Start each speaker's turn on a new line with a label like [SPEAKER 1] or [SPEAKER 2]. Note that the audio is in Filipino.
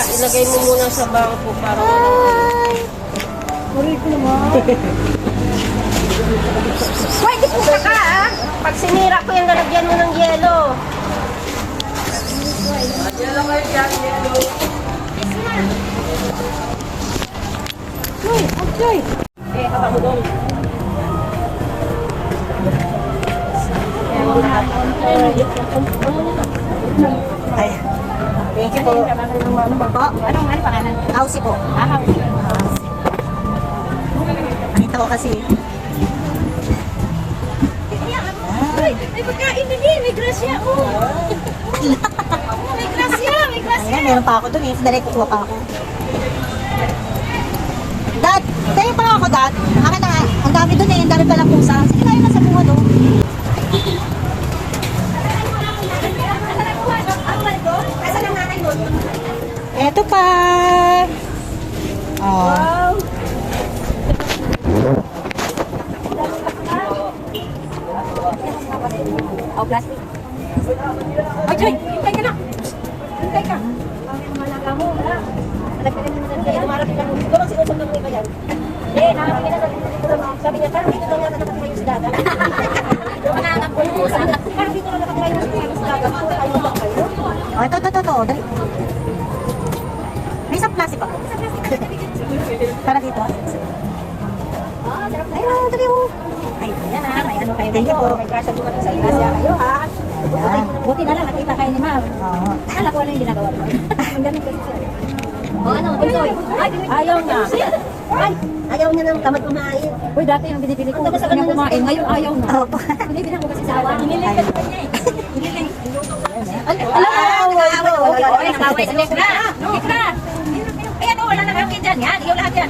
[SPEAKER 1] Ilagay mo muna sa bangko para
[SPEAKER 2] Mari ko naman.
[SPEAKER 1] Pwede po ka ah. Pag sinira ko yung lalagyan mo ng yelo. Yelo kayo dyan, yelo.
[SPEAKER 2] Uy, okay.
[SPEAKER 1] Haba mo doon.
[SPEAKER 2] Ay. Thank you po.
[SPEAKER 3] Anong pangalan?
[SPEAKER 2] Hausi po.
[SPEAKER 3] Hausi.
[SPEAKER 2] Nakita ko kasi.
[SPEAKER 3] Ay, may pagkain na din. May grasya. Oh. May grasya. May grasya.
[SPEAKER 2] Ayan, meron pa ako dun eh. Dali, kukuha pa ako. Dad, tayo pa ako, Dad. Akin na nga. Ang dami dun eh. Ang dami palang pusa. Sige tayo na sa bunga doon.
[SPEAKER 3] Asan ang nanay mo?
[SPEAKER 2] Eto pa. Oh.
[SPEAKER 3] Oh, plastic. Ay, Joy! Hintay ka na! Hintay ka! Malaga mo, wala. Nagpilin mo na siya. Dumarating ka. Siguro sinusok ng iba yan. Hindi, nakakapin na sabi niya, parang dito lang yata nakakayo sa dagat. Mananap po yung pusa. Parang dito lang nakakayo sa dagat. Tayo ba kayo?
[SPEAKER 2] Oh, ito. Dali. May isang plastic ako. Para dito. Ayun, dali mo.
[SPEAKER 3] Ay, yan na. May ano kayo.
[SPEAKER 2] Thank you po.
[SPEAKER 3] May grasya doon sa ilasya kayo, ha? Buti na lang, nakita kayo ni Ma'am.
[SPEAKER 2] Oo.
[SPEAKER 3] Alam ko ano yung ginagawa mo. Ang galing kasi siya. O ano, Toy? Ayaw niya.
[SPEAKER 1] Ay, ayaw niya ng tamad kumain.
[SPEAKER 3] Uy, dati yung binibili ko. Gusto niya kumain. Ngayon ayaw na.
[SPEAKER 2] Opo.
[SPEAKER 3] Binibili ko kasi sawa. Hiniling ka naman niya eh. Hiniling.
[SPEAKER 1] Wala.
[SPEAKER 3] Ay, nakaway. Likra! Likra! Ayan o, wala na kami dyan. Yan, iyo lahat yan.